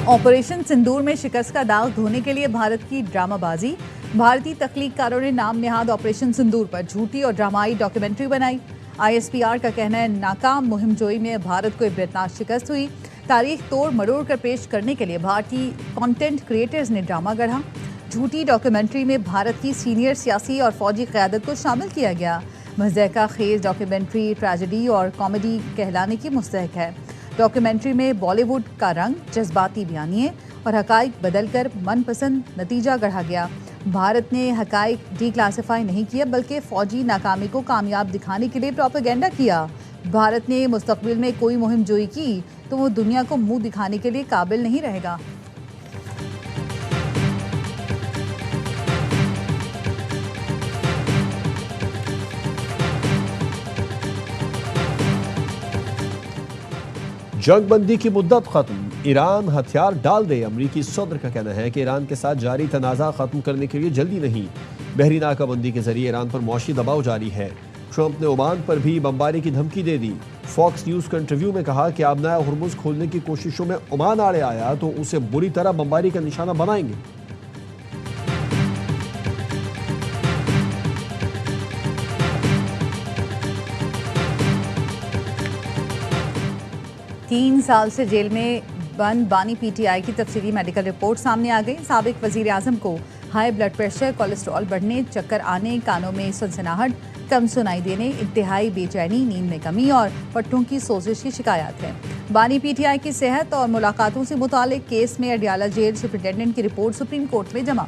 Operation सिंदूर में शिकस्त का दाग धोने के लिए भारत की ड्रामाबाजी। भारतीय तख्लीककारों ने नाम नेहाद ऑपरेशन सिंदूर पर झूठी और ड्रामाई डॉक्यूमेंट्री बनाई। आईएसपीआर का कहना है नाकाम मुहिमजोई में भारत को इबरतनाक शिकस्त हुई। तारीख तोड़ मरोड़ कर पेश करने के लिए भारतीय कंटेंट क्रिएटर्स ने ड्रामा गढ़ा। झूठी डॉक्यूमेंट्री में भारत की सीनियर सियासी और फौजी क़यादत को शामिल किया गया। मज़ाक़ा खेज डॉक्यूमेंट्री ट्रेजेडी और कॉमेडी कहलाने की मुस्तहक है। डॉक्यूमेंट्री में बॉलीवुड का रंग, जज्बाती बयानिए और हकाइक बदलकर मनपसंद नतीजा गढ़ा गया। भारत ने हकाइक डिक्लासिफाई नहीं किया बल्कि फौजी नाकामी को कामयाब दिखाने के लिए प्रोपेगेंडा किया। भारत ने मुस्तकबिल में कोई मुहिम जोई की तो वो दुनिया को मुंह दिखाने के लिए काबिल नहीं रहेगा। जंगबंदी की मुद्दत खत्म, ईरान हथियार डाल दे। अमरीकी सदर का कहना है कि ईरान के साथ जारी तनाज़ा खत्म करने के लिए जल्दी नहीं, बहरी नाकाबंदी के जरिए ईरान पर मौशी दबाव जारी है। ट्रंप ने ओमान पर भी बमबारी की धमकी दे दी। फॉक्स न्यूज़ के इंटरव्यू में कहा कि आबनाए हुर्मुज़ खोलने की कोशिशों में ओमान आड़े आया तो उसे बुरी तरह बमबारी का निशाना बनाएंगे। तीन साल से जेल में बंद बानी पीटीआई की तफसीली मेडिकल रिपोर्ट सामने आ गई। साबिक वजीर आजम को हाई ब्लड प्रेशर, कोलेस्ट्रॉल बढ़ने, चक्कर आने, कानों में सनसनाहट, कम सुनाई देने, इंतहाई बेचैनी, नींद में कमी और पट्टों की सोजिश की शिकायत है। बानी पीटीआई की सेहत और मुलाकातों से मुतालिक केस में अडियाला जेल सुपरिटेंडेंट की रिपोर्ट सुप्रीम कोर्ट में जमा।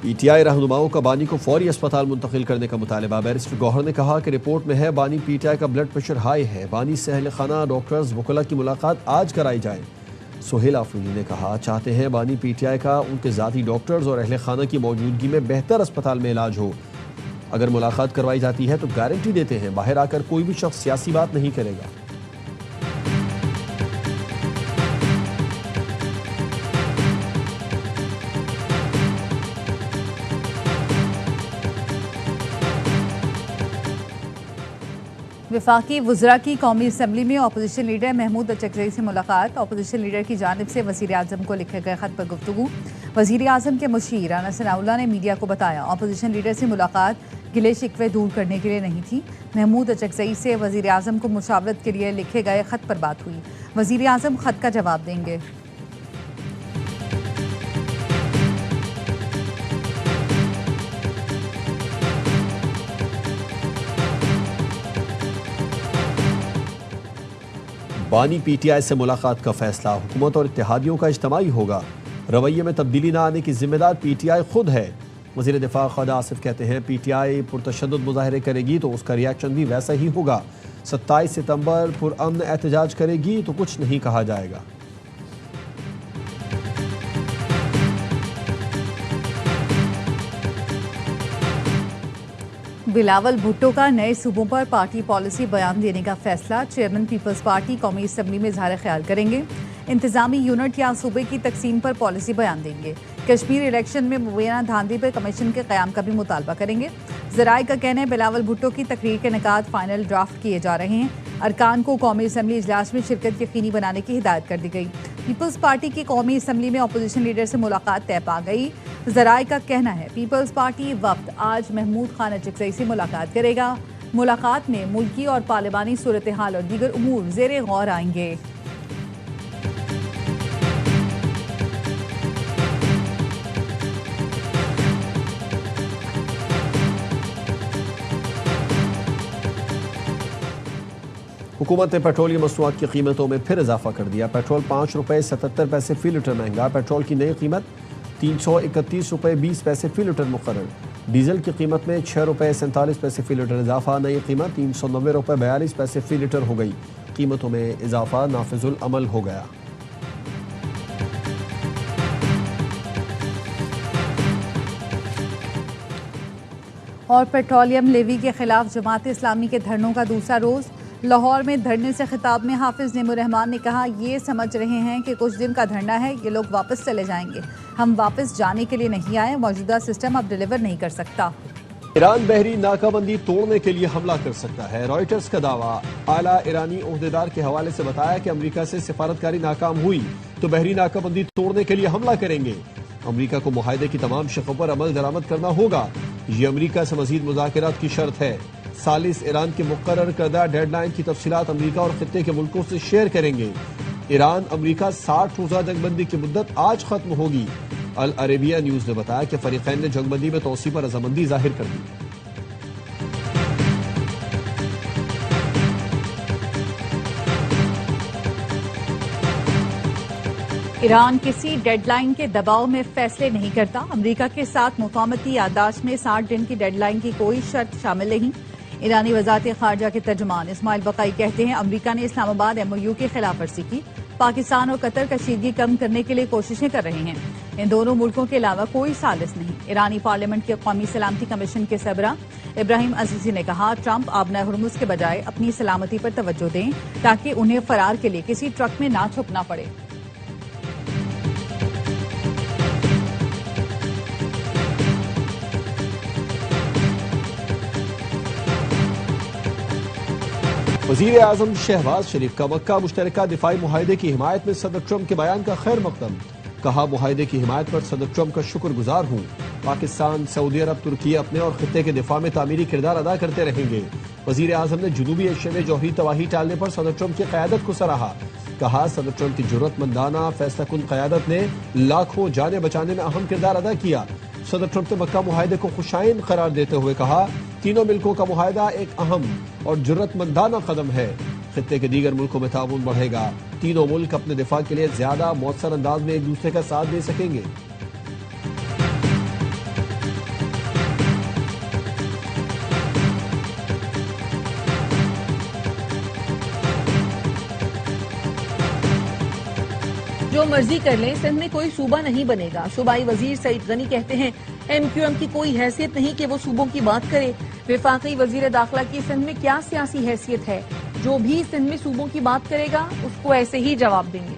पीटीआई रहनुमाओं का बानी को फौरी अस्पताल मुंतकिल करने का मुतालबा। बैरिस्टर गौहर ने कहा कि रिपोर्ट में है बानी पीटीआई का ब्लड प्रेशर हाई है। बानी से अहल खाना, डॉक्टर्स, वकला की मुलाकात आज कराई जाए। सोहेल आफरीदी ने कहा चाहते हैं बानी पीटीआई का उनके ज़ाती डॉक्टर्स और अहल खाना की मौजूदगी में बेहतर अस्पताल में इलाज हो। अगर मुलाकात करवाई जाती है तो गारंटी देते हैं बाहर आकर कोई भी शख्स सियासी बात नहीं करेगा। वफाकी वज़रा की कौमी असम्बली में अपोजिशन लीडर महमूद अचकज़ई से मुलाकात। अपोजिशन लीडर की जानिब से वज़ीर आज़म को लिखे गए ख़त पर गुफ्तगू। वज़ीर आज़म के मुशीर राना सनाउल्लाह ने मीडिया को बताया अपोजिशन लीडर से मुलाकात गिले शिकवे दूर करने के लिए नहीं थी। महमूद अचकज़ई से वज़ीर आज़म को मुशावरत के लिए लिखे गए ख़त पर बात हुई। वज़ीर आज़म ख़त का जवाब देंगे। बानी पीटीआई से मुलाकात का फैसला हुकूमत और इत्तेहादियों का इज्तिमाई होगा। रवैये में तब्दीली न आने की जिम्मेदार पीटीआई खुद है। वज़ीर दिफा ख्वाजा आसिफ कहते हैं पीटीआई पुरतशद्दुद मुजाहरे करेगी तो उसका रिएक्शन भी वैसा ही होगा। 27 सितंबर पुरअमन एहतजाज करेगी तो कुछ नहीं कहा जाएगा। बिलावल भुट्टो का नए सूबों पर पार्टी पॉलिसी बयान देने का फैसला। चेयरमैन पीपल्स पार्टी कौमी असम्बली में इजहार ख्याल करेंगे। इंतजामी यूनिट या सूबे की तकसीम पर पॉलिसी बयान देंगे। कश्मीर इलेक्शन में मुबैना धांधली पर कमीशन के क़याम का भी मुतालबा करेंगे। ज़राए का कहना है बिलावल भुट्टो की तकरीर के निकात फाइनल ड्राफ्ट किए जा रहे हैं। अरकान को कौमी असम्बली इजलास में शिरकत यकीनी बनाने की हिदायत कर दी गई। पीपल्स पार्टी की कौमी असम्बली में अपोजिशन लीडर से मुलाकात तय पा गई। ज़राए का कहना है पीपल्स पार्टी वक्त आज महमूद खान अचकज़ई से मुलाकात करेगा। मुलाकात में मुल्की और पार्लिमानी सूरत हाल और दीगर उमूर ज़ेरे गौर आएंगे। हुकूमत ने पेट्रोलियम मसनूआत की कीमतों में फिर इजाफा कर दिया। पेट्रोल 5 रुपये 77 पैसे फी लीटर महंगा। पेट्रोल की नई कीमत 331 रुपये 20 पैसे फी लीटर मुकर्रर। डीजल की कीमत में 6 रुपये 47 पैसे फी लीटर इजाफा। नई कीमत 390 रुपये 42 पैसे फी लीटर हो गई। कीमतों में इजाफा नाफिजुल अमल हो गया। और पेट्रोलियम लेवी के खिलाफ जमात इस्लामी के धरनों का दूसरा रोज़। लाहौर में धरने से खिताब में हाफिज नेमुर रहमान ने कहा ये समझ रहे हैं कि कुछ दिन का धरना है, ये लोग वापस चले जाएंगे। हम वापस जाने के लिए नहीं आए, मौजूदा सिस्टम अब डिलीवर नहीं कर सकता। ईरान बहरी नाकाबंदी तोड़ने के लिए हमला कर सकता है। रॉयटर्स का दावा। आला ईरानी ओहदेदार के हवाले से बताया कि अमेरिका से सिफारतकारी नाकाम हुई तो बहरी नाकाबंदी तोड़ने के लिए हमला करेंगे। अमेरिका को मुआहदे की तमाम शर्तों पर अमल दरामद करना होगा। ये अमेरिका से मजीद मुज़ाकरात की शर्त है। सालिस ईरान के मुकर्रर करदा डेडलाइन की तफसीलात अमेरिका और खित्ते के मुल्कों से शेयर करेंगे। ईरान अमेरिका 60 रोजा जंगबंदी की मुद्दत आज खत्म होगी। अल अरेबिया न्यूज ने बताया कि फरीकैन ने जंगबंदी में तोसी पर रजामंदी जाहिर कर दी। ईरान किसी डेडलाइन के दबाव में फैसले नहीं करता। अमेरिका के साथ मुफाहमती याददाश्त में 60 दिन की डेडलाइन की कोई शर्त शामिल नहीं। ईरानी वजारत खारजा के तर्जुमान इस्माइल बकाई कहते हैं अमेरिका ने इस्लामाबाद MOU की खिलाफ वर्जी की। पाकिस्तान और कतर कशीदगी कम करने के लिए कोशिशें कर रहे हैं। इन दोनों मुल्कों के अलावा कोई सालिस नहीं। ईरानी पार्लियामेंट के कौमी सलामती कमीशन के सरबराह इब्राहिम अजीजी ने कहा ट्रंप आबना हुर्मुज के बजाय अपनी सलामती पर तवज्जो दें ताकि उन्हें फरार के लिए किसी ट्रक में ना छुपना पड़े। वज़ीर आज़म शहबाज शरीफ का मक्का मुश्तरका दिफाई मुआहदे की हिमायत में सदर ट्रंप के बयान का खैर मकदम। कहा मुआहदे की हिमायत पर सदर ट्रंप का शुक्रगुजार हूँ। पाकिस्तान, सऊदी अरब, तुर्की अपने और खित्ते के दिफा में तामीरी किरदार अदा करते रहेंगे। वज़ीर आज़म ने जनूबी एशिया में जौहरी तबाही टालने पर सदर ट्रंप की क़यादत को सराहा। कहा सदर ट्रंप की जुर्रतमंदाना फैसलाकुन क़यादत ने लाखों जाने बचाने में अहम किरदार अदा किया। सदर ट्रंप ने मक्का मुआहदे को खुशाइन करार देते हुए कहा तीनों मुल्कों का मुआहदा एक अहम और जुर्रतमंदाना कदम है। खित्ते के दीगर मुल्कों में ताउन बढ़ेगा। तीनों मुल्क अपने दिफा के लिए ज्यादा मौसर अंदाज में एक दूसरे का साथ दे सकेंगे। जो मर्जी कर लें, सिंध में कोई सूबा नहीं बनेगा। सूबाई वजीर सईद गनी कहते हैं MQM की कोई हैसियत नहीं कि वो सूबों की बात करे। वफाकी वजीर दाखिला की सिंध में क्या सियासी हैसियत है। जो भी सिंध में सूबों की बात करेगा उसको ऐसे ही जवाब देंगे।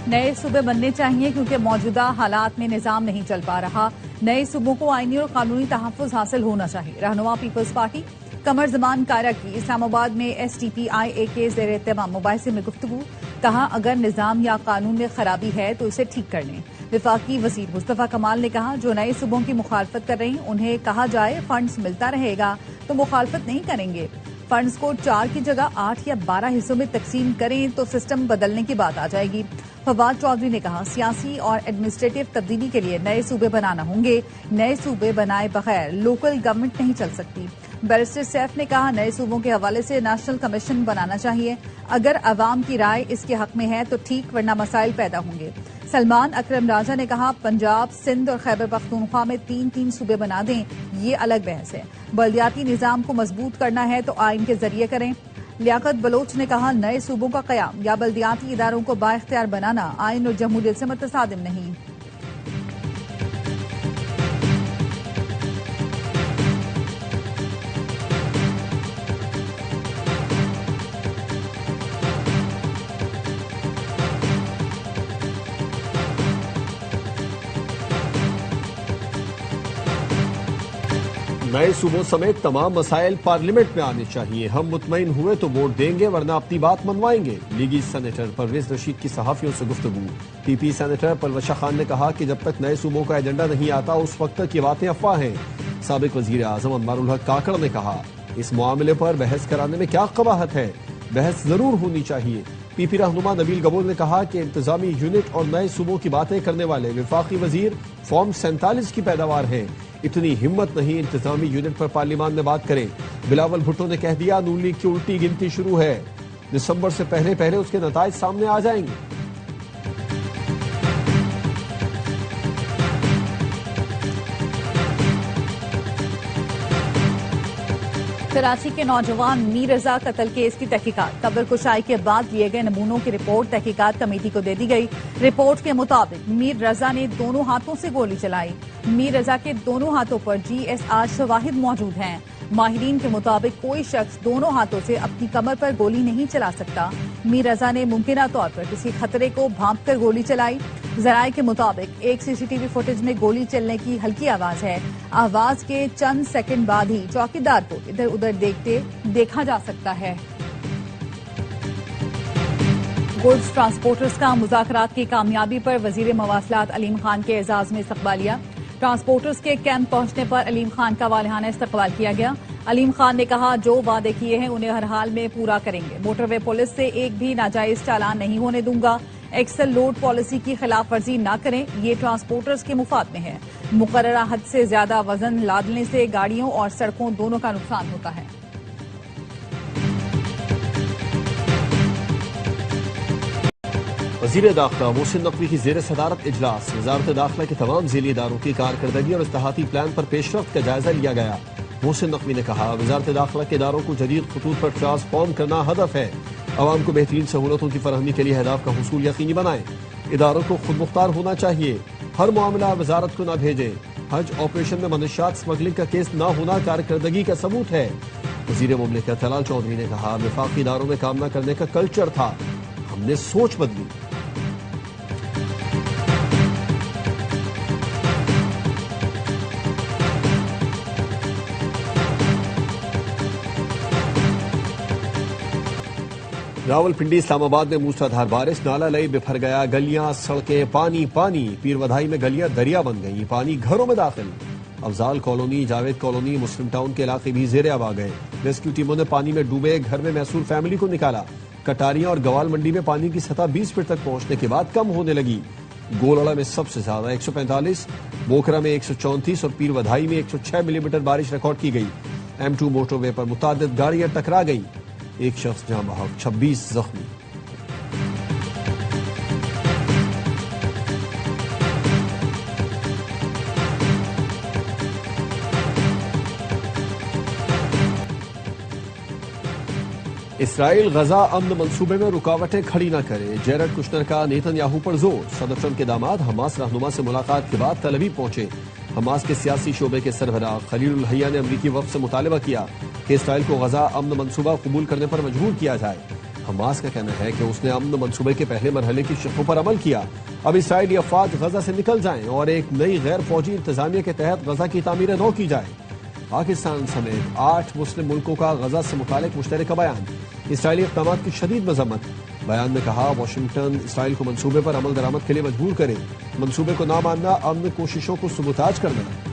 नए सूबे बनने चाहिए क्योंकि मौजूदा हालात में निजाम नहीं चल पा रहा। नए सूबों को आईनी और कानूनी तहफ़्फ़ुज़ हासिल होना चाहिए। रहनुमा पीपल्स पार्टी कमर जमान कारा की इस्लामाबाद में STPIA के ज़ेर एहतमाम मुबाहिसे में गुफ्तगू। कहा अगर निजाम या कानून में खराबी है तो इसे ठीक कर लें। वफाकी वजीर मुस्तफा कमाल ने कहा जो नए सूबों की मुखालफत कर रहे हैं उन्हें कहा जाए फंड्स मिलता रहेगा तो मुखालफत नहीं करेंगे। फंड्स को 4 की जगह 8 या 12 हिस्सों में तकसीम करें तो सिस्टम बदलने की बात आ जाएगी। फवाद चौधरी ने कहा सियासी और एडमिनिस्ट्रेटिव तब्दीली के लिए नए सूबे बनाना होंगे। नए सूबे बनाए बगैर लोकल गवर्नमेंट नहीं चल सकती। बैरिस्टर सैफ ने कहा नए सूबों के हवाले से नेशनल कमीशन बनाना चाहिए। अगर अवाम की राय इसके हक में है तो ठीक, वरना मसाइल पैदा होंगे। सलमान अकरम राजा ने कहा पंजाब, सिंध और खैबर पख्तूनख्वा में 3-3 सूबे बना दें, ये अलग बहस है। बल्दियाती निजाम को मजबूत करना है तो आइन के जरिए करें। लियाकत बलोच ने कहा नए सूबों का कयाम या बल्दियाती इदारों को बाइख्तियार बनाना आइन और जमहूरियत से मुतसादिम नहीं। नए सूबों समेत तमाम मसाइल पार्लियामेंट में आने चाहिए। हम मुतमईन हुए तो वोट देंगे वरना अपनी बात मनवाएंगे। लीगी सेनेटर परवेज रशीद की सहाफियों से गुफ्तगू। PP सेनेटर परवशा खान ने कहा कि जब तक नए सूबों का एजेंडा नहीं आता उस वक्त तक ये बातें अफवाह हैं। साबिक वजीर आजम अनवारुल हक काकड़ ने कहा इस मामले पर बहस कराने में क्या कबाहत है, बहस जरूर होनी चाहिए। PP रहनुमा नबील गबोल ने कहा कि इंतजामी यूनिट और नए सूबों की बातें करने वाले वफाकी वजीर फॉर्म 47 की पैदावार हैं। इतनी हिम्मत नहीं इंतजामी यूनिट पर पार्लियामान में बात करें। बिलावल भुट्टो ने कह दिया नून लीग की उल्टी गिनती शुरू है, दिसंबर से पहले पहले उसके नताइज सामने आ जाएंगे। कराची के नौजवान मीर रजा कत्ल केस की तहकीकात कब्र कुशाई के बाद लिए गए नमूनों की रिपोर्ट तहकीकात कमेटी को दे दी गई। रिपोर्ट के मुताबिक मीर रजा ने दोनों हाथों से गोली चलाई। मीर रजा के दोनों हाथों पर GSR शवाहिद मौजूद हैं। माहिरीन के मुताबिक कोई शख्स दोनों हाथों से अपनी कमर पर गोली नहीं चला सकता। मीर रजा ने मुमकिना तौर पर किसी खतरे को भांप कर गोली चलाई। जराये के मुताबिक एक सीसीटीवी फुटेज में गोली चलने की हल्की आवाज है। आवाज के चंद सेकंड बाद ही चौकीदार को इधर उधर देखा जा सकता है। गुड्स ट्रांसपोर्टर्स का मुज़ाकरात की कामयाबी पर वजीर मवासलात अलीम खान के एजाज में इस्तकबालिया। ट्रांसपोर्टर्स के कैंप पहुंचने पर अलीम खान का वालिहाना इस्तकबाल किया गया। अलीम खान ने कहा, जो वादे किए हैं उन्हें हर हाल में पूरा करेंगे। मोटरवे पुलिस से एक भी नाजायज चालान नहीं होने दूंगा। एक्सेल लोड पॉलिसी की खिलाफ वर्जी न करें, ये ट्रांसपोर्टर्स के मुफाद में है। मुकर्ररा हद से ज्यादा वजन लादने से गाड़ियों और सड़कों दोनों का नुकसान होता है। वज़ीर दाखिला मोहसिन नकवी की ज़ेर सदारत इजलास। वज़ारत दाखिला के तमाम ज़िली इदारों की कारकर्दगी और इस्तेहाती प्लान पर पेशरफ्त का जायजा लिया गया। मोहसिन नकवी ने कहा, वज़ारत दाखिला के इदारों को जदीद खतूत पर ट्रांसफॉर्म करना हदफ है। अवाम को बेहतरीन सहूलतों की फरहमी के लिए अहदाफ का हुसूल यकीनी बनाएं। इदारों को खुद मुख्तार होना चाहिए। हर मामला वजारत को न भेजें। हज ऑपरेशन में मनशियात स्मगलिंग का केस न होना कारकर्दगी का सबूत है। वज़ीर मुमलिकत तलाल चौधरी ने कहा, वफाकी इदारों में काम न करने का कल्चर था, हमने सोच बदली। रावलपिंडी इस्लामाबाद में मूसलाधार बारिश, नाला लई बिफर गया, गलियां सड़कें पानी पानी। पीर वधाई में गलियां दरिया बन गई, पानी घरों में दाखिल। अफजाल कॉलोनी, जावेद कॉलोनी, मुस्लिम टाउन के इलाके भी जेर आब आ गए। रेस्क्यू टीमों ने पानी में डूबे घर में महसूर फैमिली को निकाला। कटारियां और गवाल मंडी में पानी की सतह 20 फीट तक पहुंचने के बाद कम होने लगी। गोलड़ा में सबसे ज्यादा 145, बोखरा में 134 और पीर वधाई में 106 मिलीमीटर बारिश रिकॉर्ड की गई। M2 मोटरवे पर मुतादिद गाड़ियां टकरा गई, एक शख्स जहां बहक, 26 जख्मी। इसराइल गजा अमन मंसूबे में रुकावटें खड़ी न करे, जेरेड कुशनर का नेतन्याहू पर जोर। सदर ट्रंप के दामाद हमास रहनुमा से मुलाकात के बाद तल अवीव पहुंचे। हमास के सियासी शोबे के सरबराह खलील हैया ने अमरीकी वफ्द से मुतालबा किया कि इसराइल को गजा अमन मंसूबा कबूल करने पर मजबूर किया जाए। हमास का कहना है कि उसने अमन मंसूबे के पहले मरहले की शर्तों पर अमल किया। अब इसराइली अफवाज गजा से निकल जाएं और एक नई गैर फौजी इंतजामिया के तहत गजा की तामीर नौ की जाए। पाकिस्तान समेत 8 मुस्लिम मुल्कों का गजा से मुतालिक मुश्तरका बयान। इसराइली इक़दामात की शदीद मजम्मत। बयान में कहा, वाशिंगटन इसराइल को मंसूबे पर अमल दरामद के लिए मजबूर करे। मंसूबे को ना मानना अमन कोशिशों को सबूताज करना है।